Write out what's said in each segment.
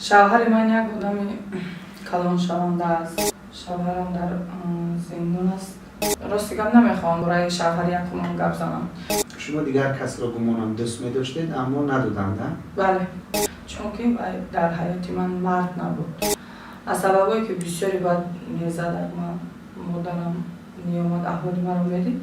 شوهر من یک آدم کلان شونده است. شوهرم در زندان است. راستی گپ نمیخوام برای شوهر یکم گپ زنم. شما دیگر کس را گمانم دوست می داشتید اما ندادند؟ بله، چون که در حیات من مرد نبود. از سببایی که بسیاری باید میزد من مادرم نیامد احوال مرا میدید.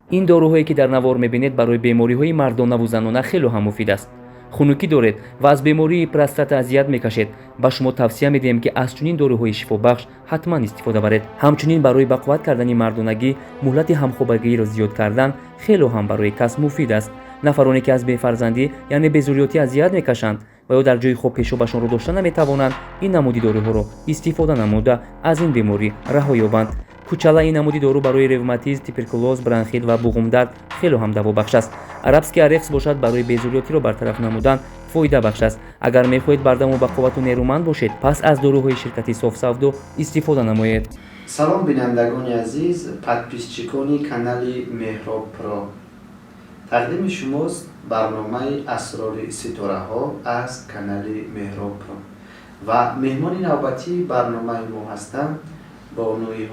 این داروهایی که در نوار میبینید برای بیماری‌های مردانه و زنانه خیلی هم مفید است. خنکی دارید و از بیماری پروستات اذیت میکشید، با شما توصیه میدیم که از چنین داروهای شفابخش حتما استفاده برید. همچنین برای بقوت کردن مردانگی مهلت همخوابگی را زیاد کردن خیلی هم برای کس مفید است. نفرانی که از بی‌فرزندی یعنی بی‌ذریتی اذیت میکشند و یا در جای خوب پیشوبشان را داشته نمیتوانند، این نمودی داروها را استفاده نموده از این بیماری رها یابند. کوچالا این نمودی دارو برای روماتیسم، توبرکولوز، برانخیت و بوغم درد خیلی هم دوا بخش است. عربسکی ارکس باشد برای بی‌ذریتی را برطرف نمودن فایده بخش است. اگر میخواهید بردم و بقوت و نیرومند باشید، پس از داروهای شرکتی صاف سودو استفاده نمایید. سلام بینندگان عزیز، подписчикони канали مهراب پرو. تقدیم شماست برنامه اسرار ستاره ها از کانال مهراب پرو و مهمان نوبتی برنامه ما هستند بانوی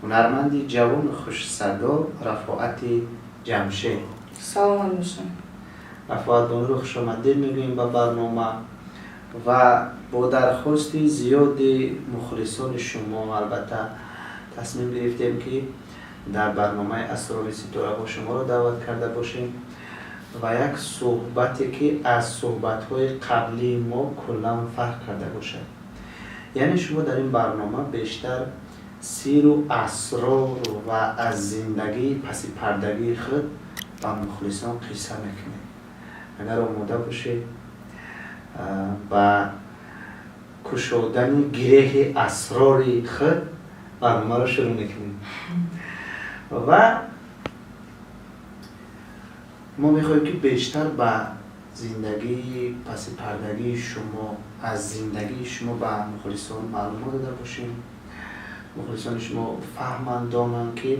هنرمندی جوان خوش صدا رفاعت جمشید. سلام علیکم. رفاعت بانو رو خوش آمدید میگوییم به برنامه و با درخواست زیاد مخلصان شما البته تصمیم گرفتیم که در برنامه اسرار ستاره ها شما رو دعوت کرده باشیم و یک صحبتی که از صحبت های قبلی ما کلا فرق کرده باشد. یعنی شما در این برنامه بیشتر سیر و اسرار و از زندگی پس پردگی خود با مخلصان قصه میکنید. اگر آماده باشید و کشودن گره اسرار خود برنامه رو شروع میکنیم و ما میخوایم که بیشتر با زندگی پس پردگی شما از زندگی شما به مخلصان معلومات داده باشیم. مخلصان شما فهمند دانند که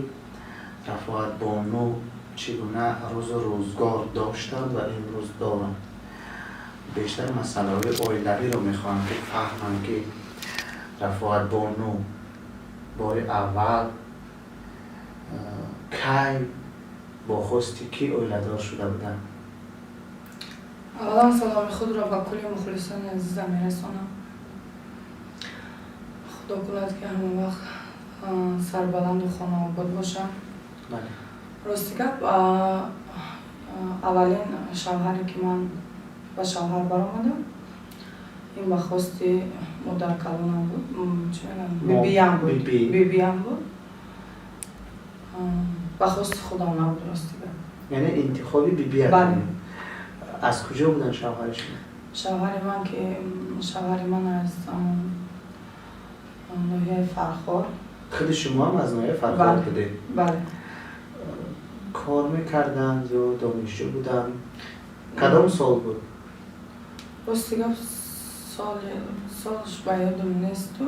رفاعت بانو چگونه روز و روزگار داشتند و امروز دارند. بیشتر مسئله های عائلوی رو میخوان که فهمند که رفاعت بانو بار اول کی با خواستی که عائله‌دار شده بودن. اولا سلام خود را با کل مخلصان عزیزم میرسانم. خدا کند که همون وقت سربلند و خانه آباد باشم. راستی گپ اولین شوهری که من با شوهر برآمدم این با خواست مادر کلانم بود، بیبیم بود. بیبیم بود. با خواست خودم نبود راستی گپ. یعنی انتخابی بیبی بله. از کجا بودن شوهرشون؟ شوهر من از ناحیه فرخار. خود شما هم از ناحیه فرخار بوده؟ بله. کار میکردن یا دانشجو بودن؟ کدام سال بود؟ راستی گفت سالش باید نیست تو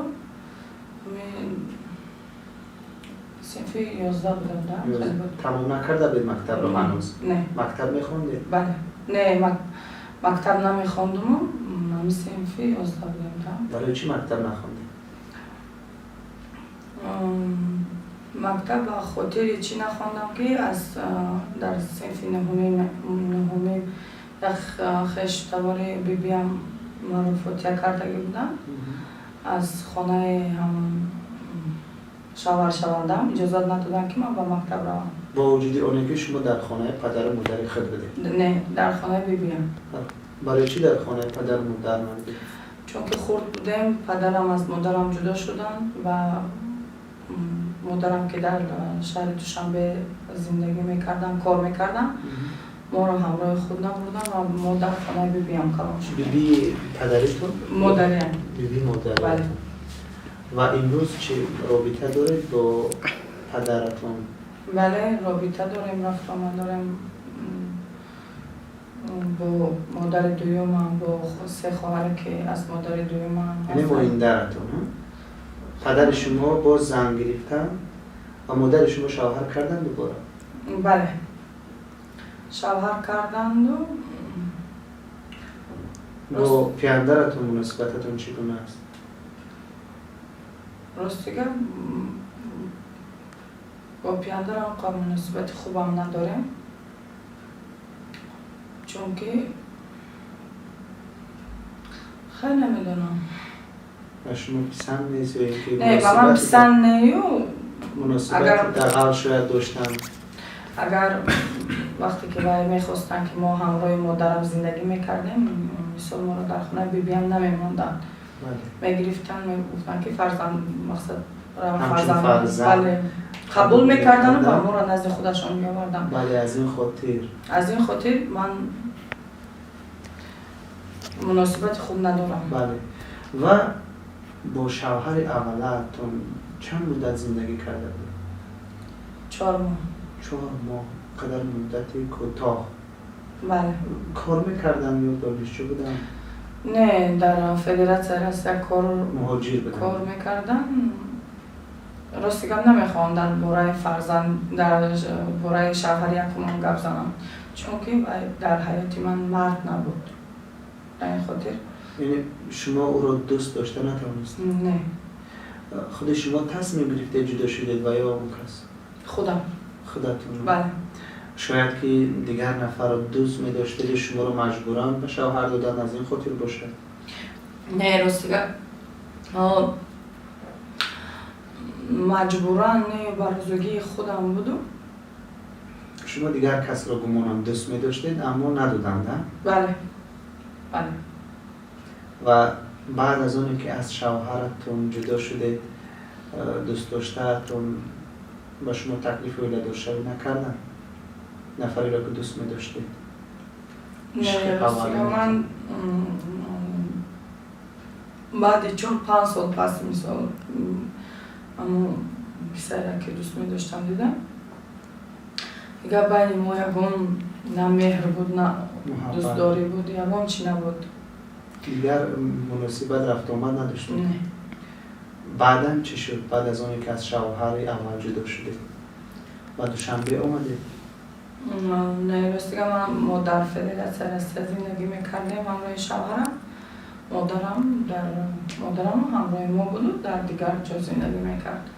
صنف 11 بودم. تمام نکرده بود مکتب رو هنوز؟ نه. مکتب میخوندید؟ بله. نه مکتب نمیخوندم، من صنف 11 بودم. برای چی مکتب نخوندید؟ مکتب به خاطر چی نخوندم که از در صنف نهمی یک خشتوار بیبیم من فوتیه کردگی بودم. از خانه شوهر شوندم اجازت ندادن که من به مکتب روم. با وجود اونه که شما در خانه پدر و مادر خود بودید؟ نه، در خانه بیبیم. برای چی در خانه پدر و مادر نبودید؟ چون که خرد بودم، پدرم از مادرم جدا شدن و مادرم که در شهر دوشنبه زندگی میکردم، کار میکردم، ما رو همراه خود نبردن و ما در خانه بیبیم کلان شدیم. بیبی پدرتون؟ مادریم. بیبی مادر. بله. و امروز چه رابطه دارید با پدرتون؟ بله، رابطه داریم، رفت آمد داریم با مادر دویمم، با سه خواهر که از مادر دویمم هستن. یعنی با این درتون؟ پدر شما با زن گرفتن و مادر شما شوهر کردن دوباره؟ بله. شوهر کردند و با پیاندرتون مناسبتتون چگونه است؟ راستیگه با پیاندرم قابل مناسبت خوبم ندارم، چون که خیلی نمیدونم. و شما پسند نیست یا اینکه نه با من پسند نیو. مناسبت دقیق شاید داشتن؟ اگر وقتی که باید میخواستن که ما همراه مادرم زندگی میکردیم، مثال ما رو در خونه بیبیم نمیموندن، میگرفتن میگفتن که فرزند مقصد فرزند بله قبول میکردن و با ما را نزد خودشان میآوردن. بله از این خاطر من مناسبت خوب ندارم. بله. و با شوهر اولتون چند مدت زندگی کرده بود؟ 4 ماه. 4 ماه، قدر مدتی کوتاه. بله. کار میکردن یا دانشجو بودن؟ نه در فدراسیون روسیه مهاجر بودن. کار میکردن. راستیگم نمیخواندن برای فرزند در برای شوهر یکم گپ زنم، چون که در حیاتی من مرد نبود. در این خاطر یعنی شما او را دوست داشته نتوانستید؟ نه. خود شما تصمیم گرفته جدا شدید و یا اون کس؟ خودتون؟ بله. شاید که دیگر نفر رو دوست می داشتید شما رو مجبوران به شوهر دادن از این خاطر باشه؟ نه راستیگه مجبوران نه، برزگی خودم بودم. شما دیگر کس را گمانم دوست می داشتید اما ندادند؟ بله. و بعد از اونی که از شوهرتون جدا شده دوست داشتهتون با شما تکلیف ولادت شوی نکردن؟ نفری را که دوست می داشتید؟ نه راستیگه من بعد 4-5 سال پس مثال اما پسر که دوست می داشتم دیدم دیگه بین ما یکم نه مهر بود نه دوست داری بود، یکم چی نبود. دیگر مناسبت رفت آمد نداشتید؟ نه. بعداً چی شد؟ بعد از اونی که از شوهر اول جدا شدید و دوشنبه اومدید؟ نه راستیگه ما در فدراسیون روسیه زندگی میکردیم همراه شوهرم. مادرم همراه ما بود در دیگر جا زندگی میکرد.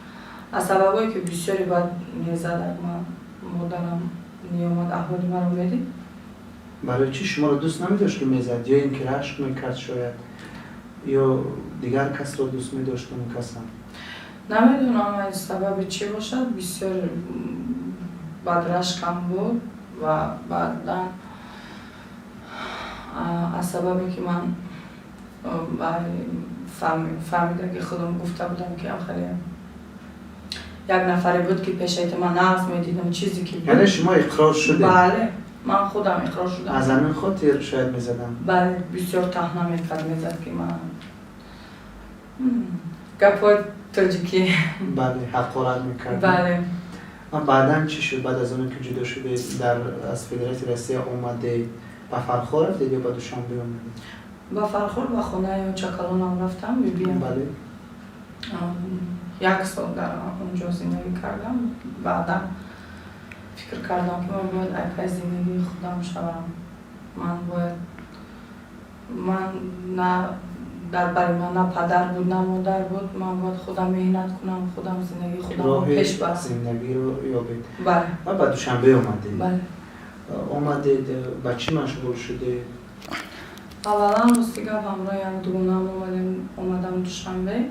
از سببایی که بسیاری باید میزد مادرم نیامد احوالی مرا میدید. برای چی شما رو دوست نمیداشت که میزد؟ یا اینکه رشک میکرد شاید؟ یا دیگر کس رو دوست میداشت اون کس هم؟ نمیدونم از سبب چی باشد، بسیار بد رشکم بود و بعدا از سببی که من فهمیده که خودم گفته بودم که خیلی یک نفری بود که پیشایت من نقص میدیدم چیزی که بود. یعنی شما اقرار شده؟ بله من خودم اقرار شدم. از همین خاطر شاید میزدم؟ بله بسیار تهنه میکرد میزد که من گپای تاجیکی بله حقارت میکرد. بله. بعداً چی شد؟ بعد از اون که جدا شده از فدراسیون روسیه اومده به فرخار رفتید یا به دوشنبه اومدید؟ با فرخار و خونه چکالان هم رفتم ببینم. بله. 1 سال در اونجا زندگی کردم. بعدا فکر کردم که من باید اپای زندگی خودم شوم. من نه در برای من نه پدر بود نه مادر بود، من باید خودم مهنت کنم، خودم زندگی خودم رو پیش برم. زندگی رو یابید. بله. و بعد دوشنبه اومدید. بله. اومدید با چی مشغول شده؟ اولا راستیگه همراه یک دوستم اومدم دوشنبه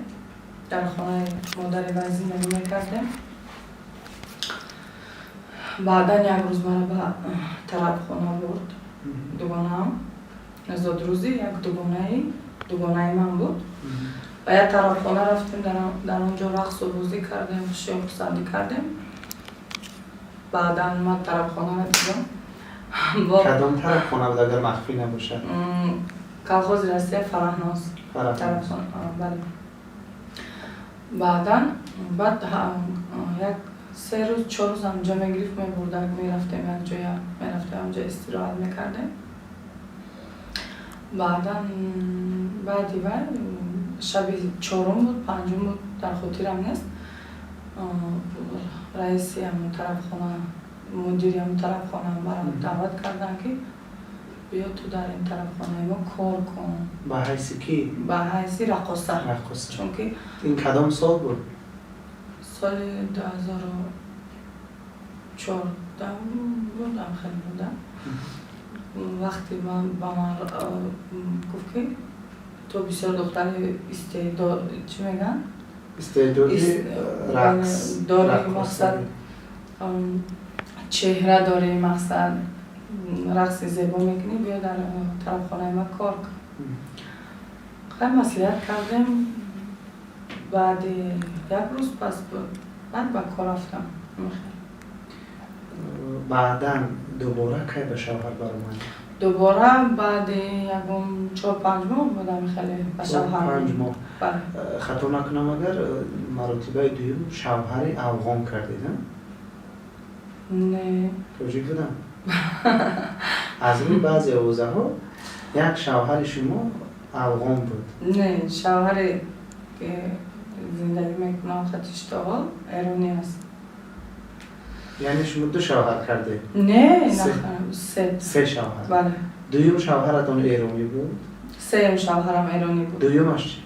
در خانه مادر و زندگی میکردم. بعدا یک روز مرا به طرف خانه برد دوگانه‌ام. نزد روزی یک دوگانه من بود و یک طرف خانه رفتیم در اونجا رقص و بازی کردیم، شیخ پسندی کردیم. بعدا من طرف خانه را دیدم. کدام طرف خانه بود اگر مخفی نباشه؟ کالخوز روسیه فرهناز طرف خانه. بله. بعد یک 3 روز 4 روز همجا میگرفت میبردن میرفتیم یک جای میرفتیم همجا استراحت میکردیم. بعدی شب 4 بود 5 بود در خاطرم نیست. رئیسی همون طرف خانه مدیری همون طرف خانه برام دعوت کردن که بیا تو در این طرف خانه ما کار کن. با حیثی کی؟ با حیثی رقاصه. چون که این کدام سال بود؟ سال 2014 بودم، خیلی بودم. وقتی من با من گفت که تو بسیار دختر استعداد چی میگن؟ استعدادی رقص داری، مقصد چهره داری، مقصد رقص زیبا میکنی، بیا در طرف خانه ما کار کن. خیلی مسئولیت کردم. بعد یک روز پس بود، بعد با کار رفتم. بعدا دوباره که به شوهر برآمد؟ دوباره بعد یکم 4-5 ماه بودم خیلی به شوهر. 5 ماه. بله. خطا نکنم اگر مرتبه دوم شوهری افغان کردید؟ نه. توجیه بودم. از این بعضی حوزه ها یک شوهر شما افغان بود. نه، شوهری که زندگی میکنم خطیشتاغل ایرانی است. یعنی شما 2 شوهر کرده؟ نه، سه 3 شوهر. بله. دوم شوهرتون ایرانی بود؟ 3 شوهرم ایرانی بود. دومش چی؟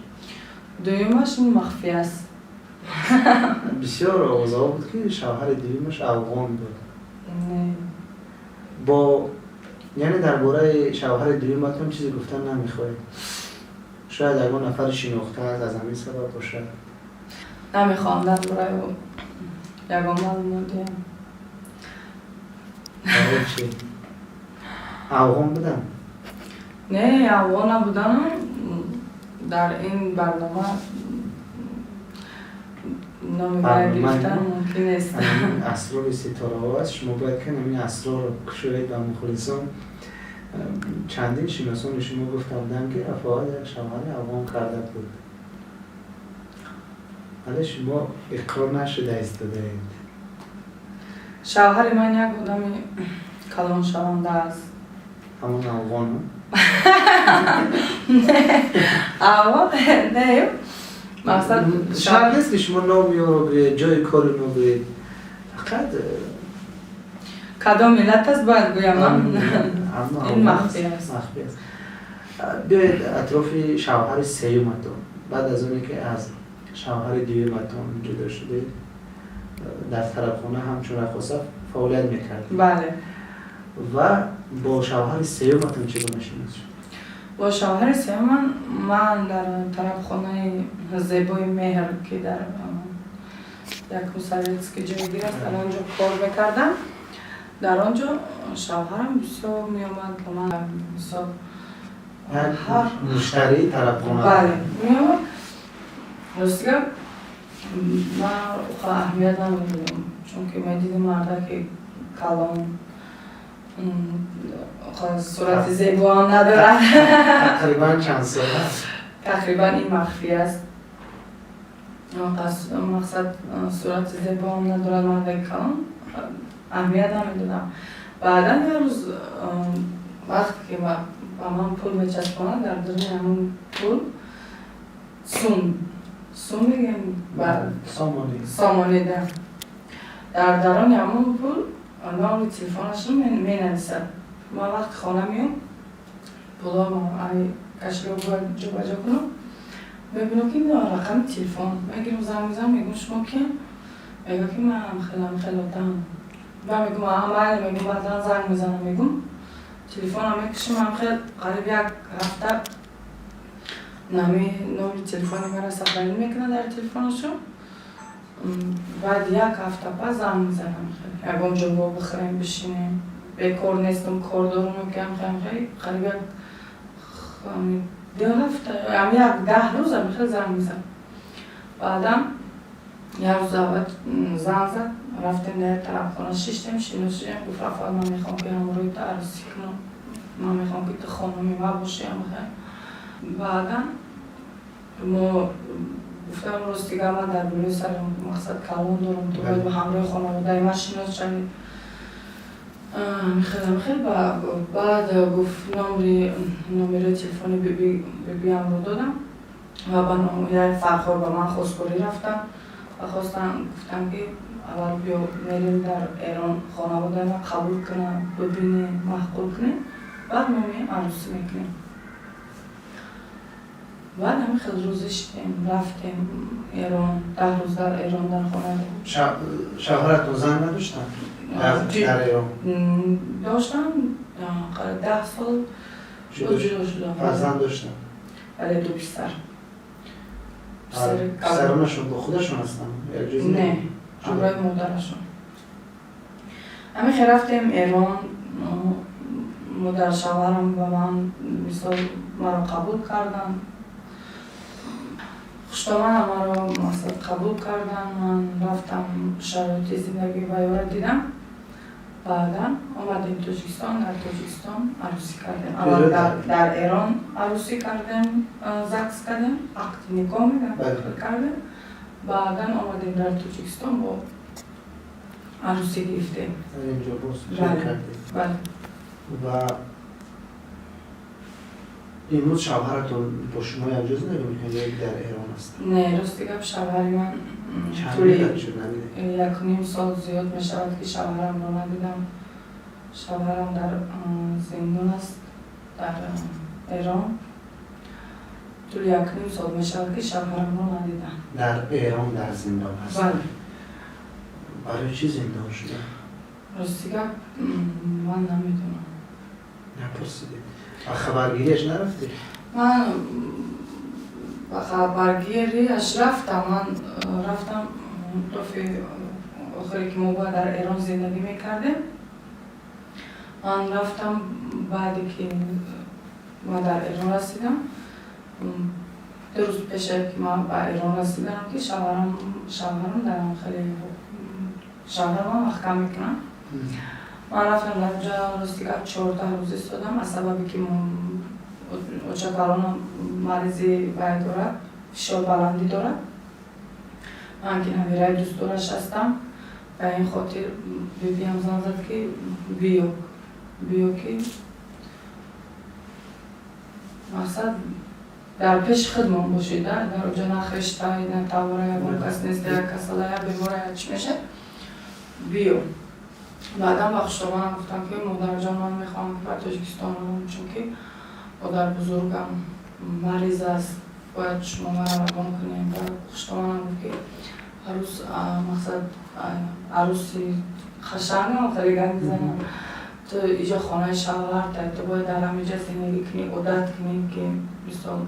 دومش مخفی است. بسیار اوضاع بود که شوهر دومش افغان بود. نه. با یعنی درباره شوهر دومتون چیزی گفتن نمیخواید؟ شاید اگه نفر شناخته از همین سبب باشه. نمیخوام درباره یکم معلومات دیم. برای چی؟ افغان بودن؟ نه، افغان نبودن. در این برنامه نام گرفتن ممکن است. این اسرار ستاره ها است. شما باید که این اسرار رو کشوید و مخلصان چندین شناسان شما گفته بودن که رفاقت یک شوهر افغان کرده بود. ولی شما اقرار نشده ایستاده اید. شوهر من یک آدم کلان شونده است. همون افغان ها؟ افغان نه. مقصد شاید نیست که شما نامی رو برید، جای کار رو برید. فقط کدام ملت است باید گویم. این مخفی است. مخفی است. بیایید اطراف شوهر سیومتون، بعد از اونی که از شوهر دومتون جدا شدید در طرف خونه همچون رقاصه فعالیت میکردید. بله. و با شوهر سیومتون چگونه شناخته شد؟ با شوهر سیوم من در طرف خانه زیبای مهر که در یک موسویتسکی جایگیر است، در آنجا کار میکردم. در آنجا شوهرم بسیار میامد که من بسیار مشتری طرف خانه؟ بله میامد. راستی من اهمیت نمیدیدم، چون که من دیدم مرده که کلان صورت زیبا هم ندارد. تقریبا چند سال هست؟ تقریبا این مخفی است. مقصد صورت زیبا هم ندارد، مرده کلان اهمیت نمیدادم. بعدا یه روز وقتی که با من پول میچسبانند، در درون همون پول سوم میگن سامانی ده. در درون همون پول نام تلفنش رو مینویسد. من وقت خانه میام پولا ما کشی رو جا بجا کنم، ببینم که این رقم تلفن میگیرم، زنگ میزنم، میگم شما کی؟ میگم که من خیلی دم و میگم عمل، میگم بعدا زنگ میزنم، میگم تلفن هم میکشم، من خیلی قریب یک هفته نامی تلفنی مرا سفری میکنه در تلفنشو. بعد یک هفته پس زنگ میزنم، خیلی یکم جواب بخوریم بشینیم، بیکار نیستم، کار دارم میکنم، خیلی قریب یک 2 هفته یعنی یک 10 روز هم خیلی زنگ میزنم. بعدم یه روز زنگ زد، رفتیم در طرف خانه شیشتیم، شنوشیم، گفت رفاقت من میخوام که همروی تو عروسی کنم، من میخوام که تو خانمی ما باشی. بعدم ما گفتم روز دیگه من در بلوی سر مقصد کلون دارم، تو باید به همراه خانواده من شناس شدی. خیلی بعد گفت نمره تلفنی بی هم رو دادم و با نمره فرخور با من خواستگاری رفتم و گفتم که اول بیا میریم در ایران خانواده ما قبول کنه ببینه محقول کنه بعد ما می عروسی میکنیم. بعد همین خیلی روزشتیم رفتیم ایران 10 روز در ایران در خانه شوهرتون زن نداشتن؟ در ایران؟ داشتم 10 سال جدا شدم. فرزند داشتن؟ ولی 2 پسر. پسرانشون با خودشون هستن؟ نه، همراه مادرشون. همین خیلی رفتیم ایران، مادر شوهرم و من مثال مرا قبول کردن. خوشتامن مرا مثلا قبول کردن، من رفتم شرایط زندگی ویورا دیدم. بعدا آمدیم تاجیکستان، در تاجیکستان عروسی کردیم. اول در ایران عروسی کردیم، زکس کردیم، عقد نکاح کردیم. بعدا آمدیم در تاجیکستان با عروسی گرفتیم. اینجا باز کردیم. بله. و امروز شوهرتون با شما اجازه نمی‌کنه یک در ایران است؟ نه، راستی گپ شوهری من یک 1.5 سال زیاد می شود که شوهرم را ندیدم. شوهرم در زندان است در ایران. طول 1.5 سال می شود که شوهرم را ندیدم. در ایران در زندان هست؟ بله. برای چی زندان شده؟ راستی گپ من نمیدونم. نپرسیدید؟ و خبرگیریش نرفتید؟ من و خبرگیریش رفتم. من رفتم دفعه آخری که ما باید در ایران زندگی میکردیم. من رفتم بعدی که ما در ایران رسیدم 2 روز پیش که من به ایران رسیدم که شوهرم دارم خیلی شوهرم محکم میکنم. من رفتم در اونجا راستی که 14 روز ایستادم از سببی که اوچکارانم مریضی باید دارد، فشار بلندی دارد. من که نمیرای دوست دارش هستم و این خاطر بیبیم زن زد که بیو که مقصد در پیش خدمون باشید، در اونجا نخشته، نه تواره یا کس نیست، یا کساله یا بیماره چی میشه بیو. بعدم با خوشتابانم گفتم که مادر جان من میخوام که بر تاجیکستان رو، چون که مادر بزرگم مریض است، باید شما مرا روان کنیم. و خوشتابانم گفت که عروس مقصد عروسی خشنگ خیلی گند میزنم. تو اینجا خانه شوهر تو باید در همینجا زندگی کنی، عادت کنی که مثلا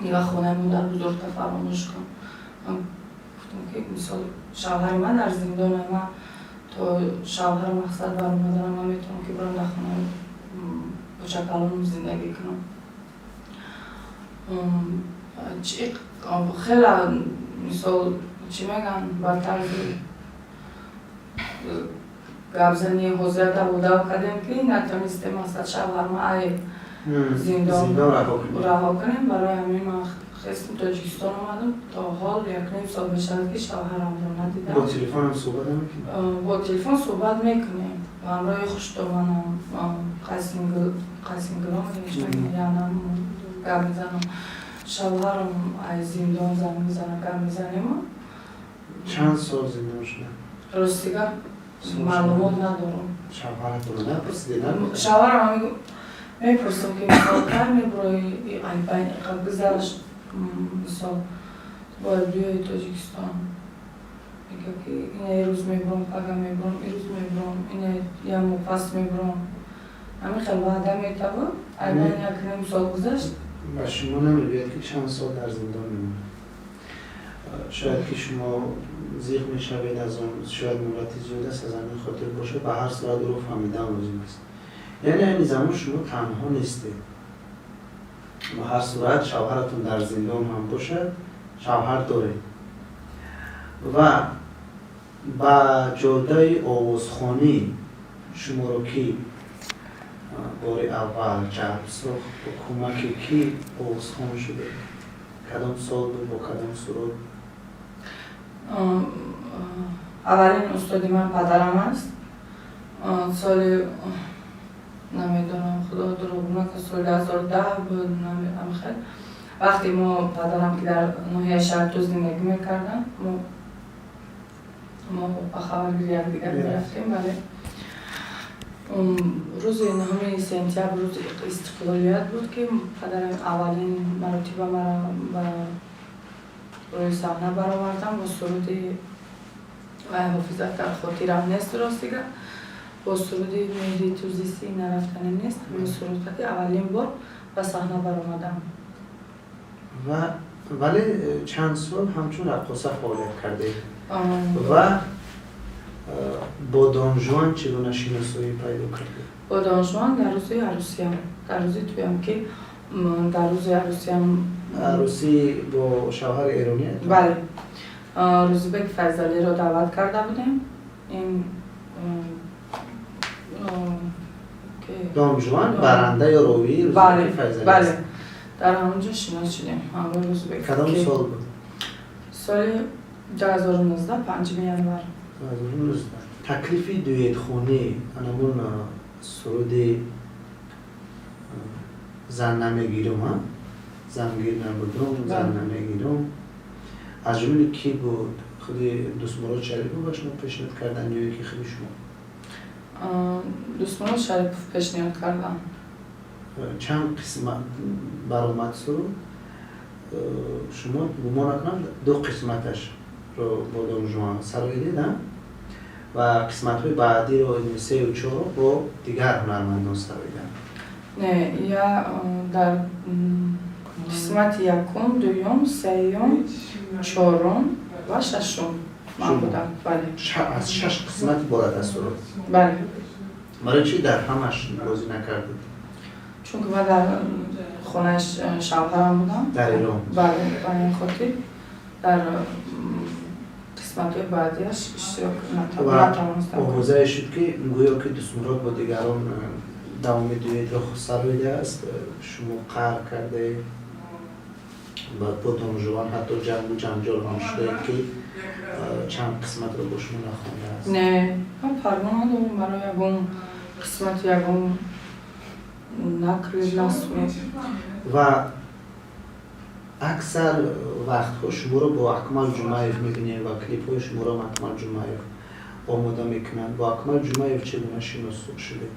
نگاه خانه مادر بزرگ فراموش کن. من گفتم که مثلا شوهر من در زندان من تو شوهر مقصد برای مادرم من میتونم که برم در خانه بچکالانم زندگی کنم. خیلی مثال چی میگن با طرز گبزنی حضرت بوده کردیم که نتونستیم مثلا شوهر ما ای زندان رها کنیم. برای همین من خواستم تاجیکستان آمدم. تا حال 1.5 سال بشد که شوهرم رو ندیدم. با تلفن هم صحبت نمیکنیم؟ با تلفن صحبت میکنیم. و همراه خوشتابانم قاسم گلام نمیشتم یعنم گپ میزنم. شوهرم از زندان زن میزنه گپ میزنیم. چند سال زندان شده؟ راستی گپ معلومات ندارم. شوهرت رو نپرسیدی؟ شوهرم میپرسم که مثال کرمی برای این گذرش مثال باید بیایی تاجیکستان. میگه که این روز میبرم، پگه میبرم، این روز میبرم، این یه مپس میبرم. همین خیلی وعده میتبا. ایوان 1.5 سال گذشت. و شما نمیگوید که چند سال در زندان میمونه. شاید که شما زیغ میشوید از اون، شاید مولتی زیاد است از همین خاطر باشه. به هر صورت رو فهمیدن لازم است. یعنی این زمان شما تنها نیستید. به هر صورت شوهرتون در زندان هم باشه، شوهر داره. و با جاده آوازخوانی شما رو کی بار اول جلب ساخت؟ با کمک کی آوازخوان شده؟ کدام سال بود با کدام صورت؟ اولین استادی من پدرم است. سال نمیدونم خدا دروغ نکنه سال 2010 بود نمیدونم خیلی. وقتی ما پدرم که در ناحیه شهر تو زندگی میکردن ما ما خبرگیری یکدیگر می‌رفتیم. ولی روز 9 سپتامبر روز استقلالیت بود که پدرم اولین مرتبه مرا به روی صحنه برآوردم با سرود حافظت در خاطرم نیست راستیگه، با سرود مهدی توزیسی نرفتنی نیست، به سرود که اولین بار به صحنه برآمدم. ولی چند سال همچون رقاصه فعالیت کرده و با دان ژوان چگونه شناسایی پیدا کرده؟ با دان ژوان در روزی عروسیم، در روزی تویم که در روز عروسیم عروسی با شوهر ایرانی؟ بله، روزبک فیضلی را دعوت کرده بودیم. این دان ژوان برنده یا راوی روزبک فیضلی؟ بله، در همونجا شناس شدیم. روزبک کدام سال بود؟ سال 2019 5 ینور. 2019. تکلیف دویت خونی همون سرود زن نمیگیرم ها؟ زنگیر نبودم، زن نمیگیرم. از جمله کی بود؟ خود دوست مراد شریف با شما پیشنهاد کردن یا یکی خود شما؟ دوست مراد شریف پیشنهاد کردن. چند قسمت برآمد سرود؟ شما گمان نکنم 2 قسمتش رو با دان ژوان سرایی دیدم و قسمت های بعدی رو 3 و 4 با دیگر هنرمندان سراییدم. نه، یا در قسمت یکم، دوم، سوم، چهارم و ششم من بودم. بله. از 6 قسمت بارد از سرود؟ بله. برای چی در همش بازی نکردید؟ چون که من در خونش شوهرم بودم. در ایران؟ بله، برای این خاطر در قسمت های بعدیش اشتراک نتوانستم. آموزه شد که گویا که دوست مراد با دیگران دوام دویت را سراییده است، شما قهر کرده و با دان ژوان حتی جنگ و جنجال هم شده که چند قسمت رو با شما نخوانده است. نه، من فرمان ندارم برای یکم قسمت یکم نکرد نسوید. و اکثر وقتها شما رو با اکمل جمعیف میبینیم و کلیپ های شما رو اکمل جمعیف آماده میکنن. با اکمل جمعیف چگونه شناخته شده؟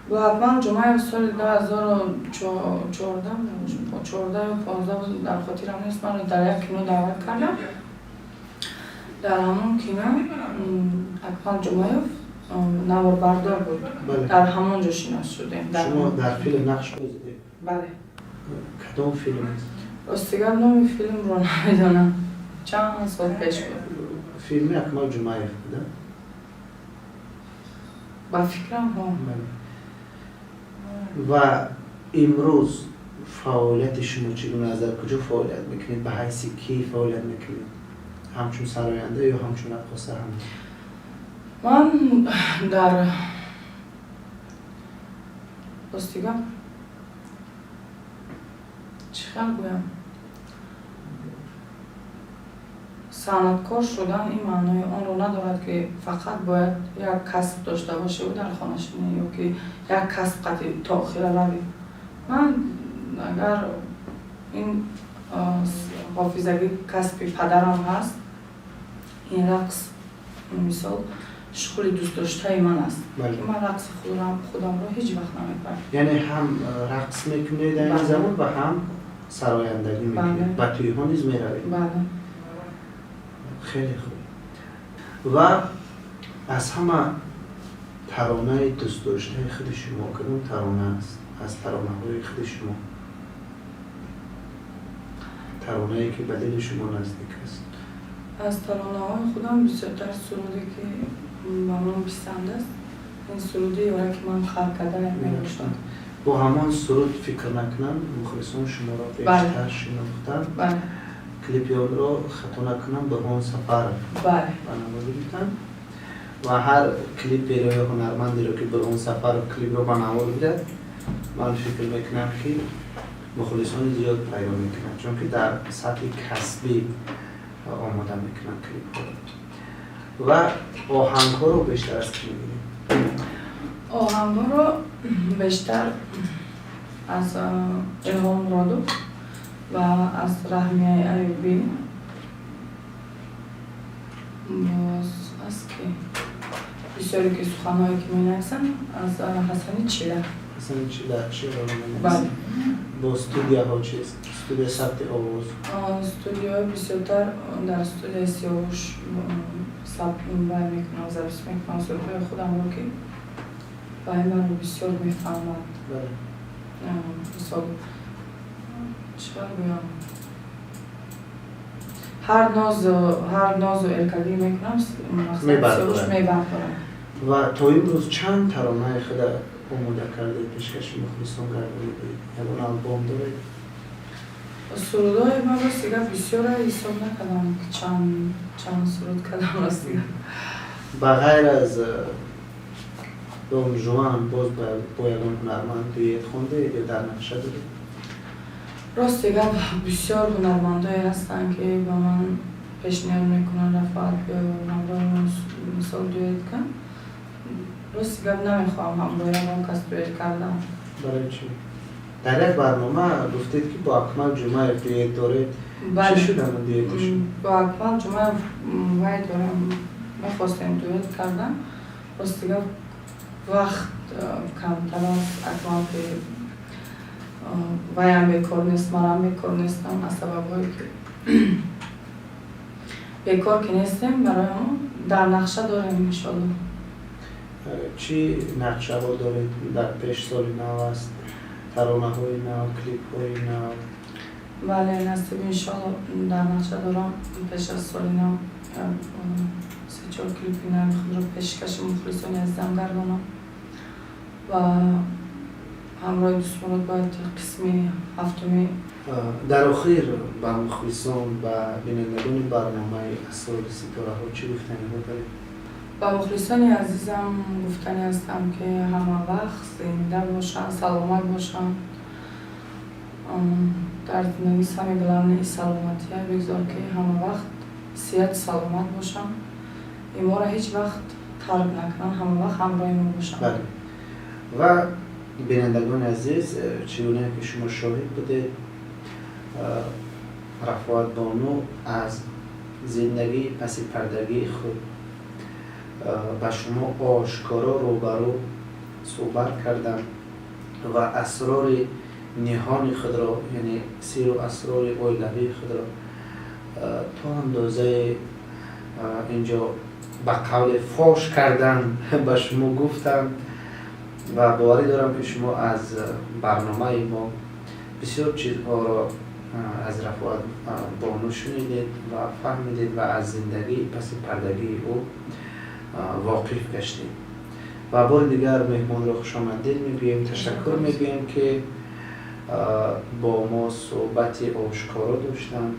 با اکمل جمعیف سال 2014 یا 15 بود، در خاطرم نیست. من در یک کینو دعوت کردم. در همون کینو اکمل جمعیف نوار بردار بود. بله. در همونجا شناس شدیم. شما در فیلم نقش بازیدید؟ بله. کدام فیلم؟ راستیگر نام فیلم رو نمیدونم، چند سال پیش بود. فیلم اکمل جمعیف بوده؟ با فکرم ها. و امروز فعالیت شما چگونه از در کجا فعالیت میکنید؟ به حیث کی فعالیت میکنید؟ همچون سراینده یا همچون رقاصه هم؟ من در راستیگر چقدر گویم صنعتکار شدن این معنای آن رو ندارد که فقط باید یک کسب داشته باشه و در خانه‌شینی یا که یک کسب قطعی تأخیر روی. من اگر این حافظگی کسبی پدرم هست، این رقص مثال شغل دوست داشته من است. بله. که من رقص خودم رو هیچ وقت نمی‌کنم. یعنی هم رقص میکنید در این زمان و هم سرایندگی میکنید؟ بله. و توی ها نیز میروید؟ بله. خیلی خوب. و از همه ترانه دوست داشته خود شما کدوم ترانه است؟ از ترانه های خود شما ترانه‌ای که به دل شما نزدیک است؟ از ترانه های خودم بسیارتر سرودی که به من پسند است، این سرودی یاره که من خلق کرده نمی‌داشتم. با همان سرود فکر نکنم مخلصان شما را بیشتر شناختن. بله. کلیپ آن را خطا نکنم به آن سفر بله. بنوازی بیتن و هر کلیپی را یا هنرمندی را که به اون سفر کلیپ را بنوازی بیدد من فکر میکنم که مخلصان زیاد پیدا میکنن، چون که در سطح کسبی آماده میکنن کلیپ ها. و آهنگ ها رو بیشتر از کی میگیریم؟ آهنگ ها رو بیشتر از الهام مرادو و از رحمیه ایوبی بسیاری که سخنهایی که می‌نویسن از حسن چیله. اصلا چی رو بله. با استودیوها چیست؟ استودیو ثبت آواز؟ استودیو بسیارتر در استودیو سیاوش ثبت میکنم، ضبط میکنم صوت‌های خودم رو که و این من رو بسیار میفهمد. بله. مثال چرا بگم هر ناز و ارکگی میکنم سیاوش میبردارم. و تا امروز چند ترانه خود آماده کرده پیشکش مخلصان گردانید؟ یکون آلبوم دارید؟ سرودهای من راستیگه بسیار حساب نکردم که چند سرود کردم راستیگه. بغیر از دون جوان باز با یکون هنرمند دویت خونده یا در نقشه دارید؟ راستیگه بسیار هنرمندایی هستن که با من پیشنهاد میکنن رفعت بیا همراه مثال دویت کن. راستیگه نمیخوام همراه اون کس دویت کردم. برای چی؟ در یک برنامه گفتید که با اکمل جمعه دویت دارید. چی شد همون دویتشون؟ با اکمل جمعه وای دارم میخواستیم دویت کردم. راستیگه وقت کمتر است اکمل که وایم بیکار نیست، منم بیکار نیستم از سبب‌هایی که بیکار که نیستیم برای اون در نقشه داریم انشالله. چی نقشه ها دارید؟ در پیش سالی نو است؟ ترانه های نو، کلیپ های نو؟ بله نصیب انشالله در نقشه دارم پیش از سالی نو 3-4 کلیپی نو خود رو پیشکش مخلصان عزیزم گردانم و همراه دوستمون باید قسمی هفتمی. در آخر با مخلصان و بینندگان برنامه اسرار ستاره ها چی گفتنی ها دارید؟ با مخلصان عزیزم گفتنی هستم که همه وقت زنده باشن، سلامت باشن. در زندگی همی بلند سلامتی بگذار که همه وقت صحت سلامت باشن. این ما را هیچ وقت ترک نکنن، همه وقت همراه ما باشن. بله. و بینندگان عزیز چگونه که شما شاهد بودید رفعت بانو از زندگی پس پردگی خود به شما آشکارا روبرو صحبت کردم و اسرار نهان خود را یعنی سیر و اسرار اویلوی خود را تا اندازه اینجا به قول فاش کردن به شما گفتم و باوری دارم که شما از برنامه ما بسیار چیزها را از رفعت بانو شنیدید و فهمیدید و از زندگی پس پردگی او واقف گشتید و بار دیگر مهمان را خوش آمدید میگوییم، تشکر میگوییم که با ما صحبت آشکارا داشتن،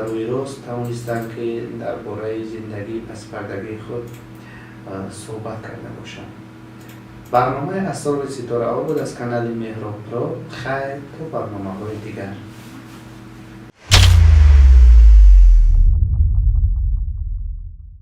روی راست توانستند که درباره زندگی پس پردگی خود صحبت کرده باشند. برنامه اسرار ستاره ها بود از کانال مهراب را. خیر تا برنامه های دیگر.